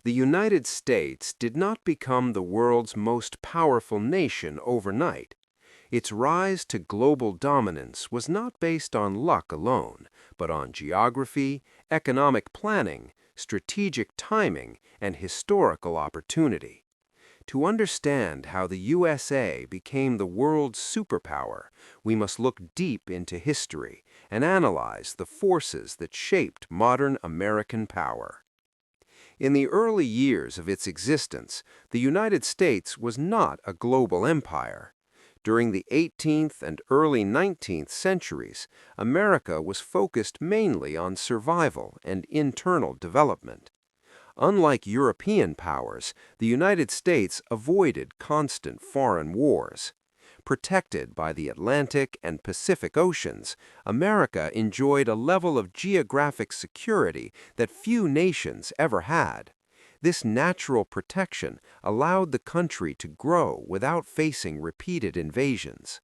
The United States did not become the world's most powerful nation overnight. Its rise to global dominance was not based on luck alone, but on geography, economic planning, strategic timing, and historical opportunity. To understand how the USA became the world's superpower, we must look deep into history and analyze the forces that shaped modern American power. In the early years of its existence, the United States was not a global empire. During the 18th and early 19th centuries, America was focused mainly on survival and internal development. Unlike European powers, the United States avoided constant foreign wars. Protected by the Atlantic and Pacific Oceans, America enjoyed a level of geographic security that few nations ever had. This natural protection allowed the country to grow without facing repeated invasions.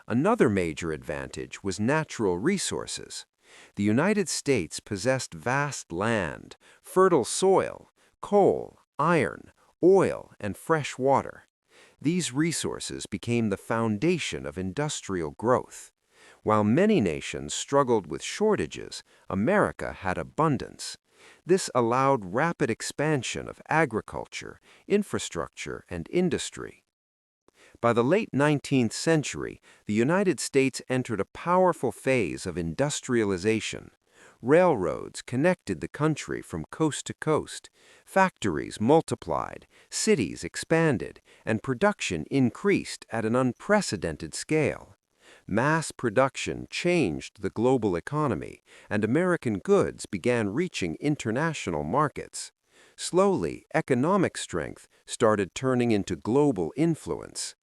Another major advantage was natural resources. The United States possessed vast land, fertile soil, coal, iron, oil, and fresh water. These resources became the foundation of industrial growth. While many nations struggled with shortages, America had abundance. This allowed rapid expansion of agriculture, infrastructure, and industry. By the late 19th century, the United States entered a powerful phase of industrialization. Railroads connected the country from coast to coast. Factories multiplied, cities expanded, and production increased at an unprecedented scale. Mass production changed the global economy, and American goods began reaching international markets. Slowly, economic strength started turning into global influence.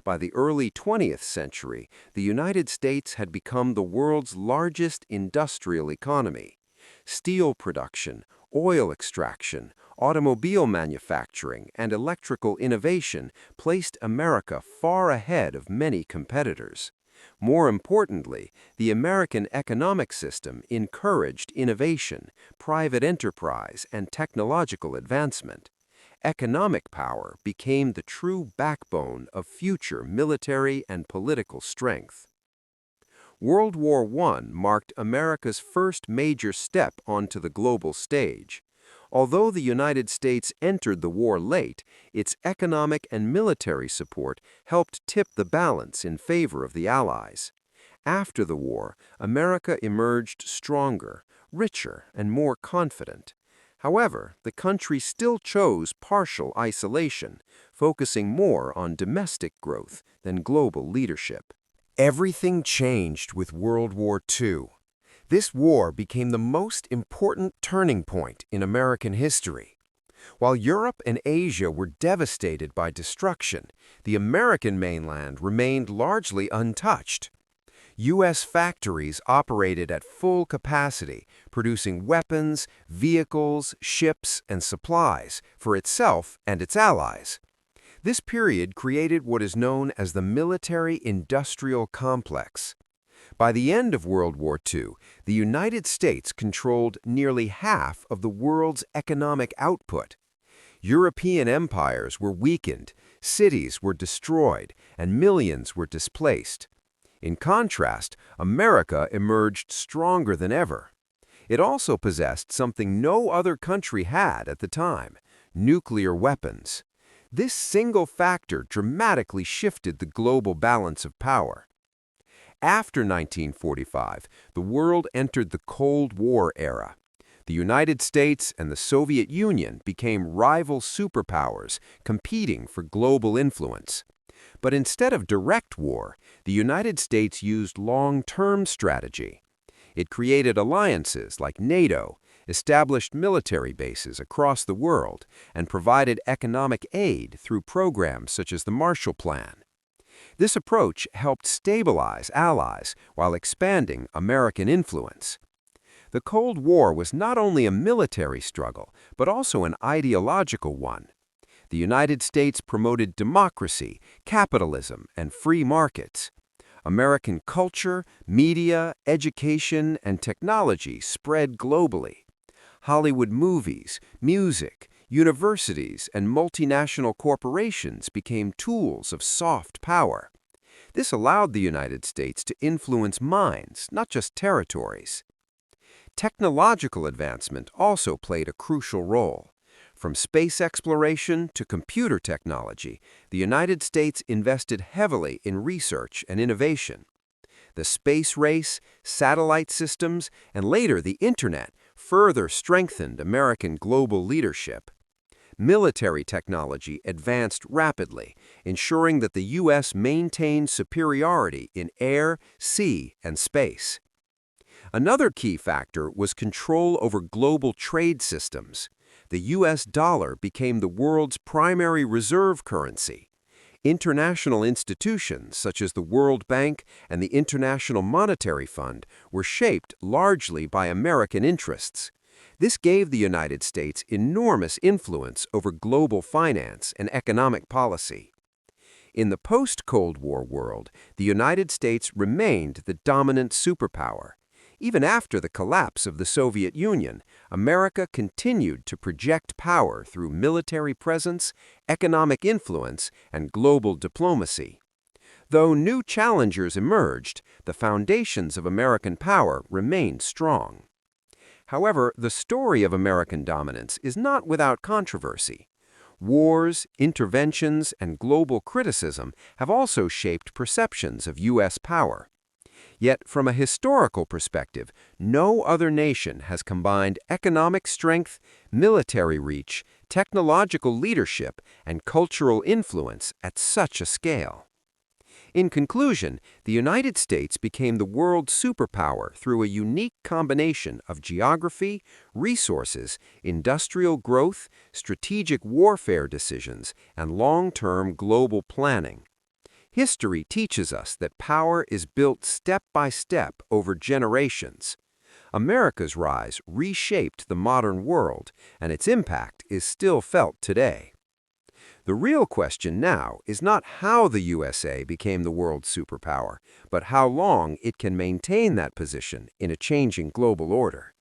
By the early 20th century, the United States had become the world's largest industrial economy. Steel production, oil extraction, automobile manufacturing, and electrical innovation placed America far ahead of many competitors. More importantly, the American economic system encouraged innovation, private enterprise, and technological advancement. Economic power became the true backbone of future military and political strength. World War I marked America's first major step onto the global stage. Although the United States entered the war late, its economic and military support helped tip the balance in favor of the Allies. After the war, America emerged stronger, richer, and more confident. However, the country still chose partial isolation, focusing more on domestic growth than global leadership. Everything changed with World War II. This war became the most important turning point in American history. While Europe and Asia were devastated by destruction, the American mainland remained largely untouched. U.S. factories operated at full capacity, producing weapons, vehicles, ships, and supplies for itself and its allies. This period created what is known as the military-industrial complex. By the end of World War II, the United States controlled nearly half of the world's economic output. European empires were weakened, cities were destroyed, and millions were displaced. In contrast, America emerged stronger than ever. It also possessed something no other country had at the time: nuclear weapons. This single factor dramatically shifted the global balance of power. After 1945, the world entered the Cold War era. The United States and the Soviet Union became rival superpowers, competing for global influence. But instead of direct war, the United States used long-term strategy. It created alliances like NATO, established military bases across the world, and provided economic aid through programs such as the Marshall Plan. This approach helped stabilize allies while expanding American influence. The Cold War was not only a military struggle, but also an ideological one. The United States promoted democracy, capitalism, and free markets. American culture, media, education, and technology spread globally. Hollywood movies, music, Universities and multinational corporations became tools of soft power. This allowed the United States to influence minds, not just territories. Technological advancement also played a crucial role. From space exploration to computer technology, the United States invested heavily in research and innovation. The space race, satellite systems, and later the Internet further strengthened American global leadership. Military technology advanced rapidly, ensuring that the U.S. maintained superiority in air, sea, and space. Another key factor was control over global trade systems. The U.S. dollar became the world's primary reserve currency. International institutions such as the World Bank and the International Monetary Fund were shaped largely by American interests. This gave the United States enormous influence over global finance and economic policy. In the post-Cold War world, the United States remained the dominant superpower. Even after the collapse of the Soviet Union, America continued to project power through military presence, economic influence, and global diplomacy. Though new challengers emerged, the foundations of American power remained strong. However, the story of American dominance is not without controversy. Wars, interventions, and global criticism have also shaped perceptions of U.S. power. Yet, from a historical perspective, no other nation has combined economic strength, military reach, technological leadership, and cultural influence at such a scale. In conclusion, the United States became the world superpower through a unique combination of geography, resources, industrial growth, strategic warfare decisions, and long-term global planning. History teaches us that power is built step by step over generations. America's rise reshaped the modern world, and its impact is still felt today. The real question now is not how the USA became the world's superpower, but how long it can maintain that position in a changing global order.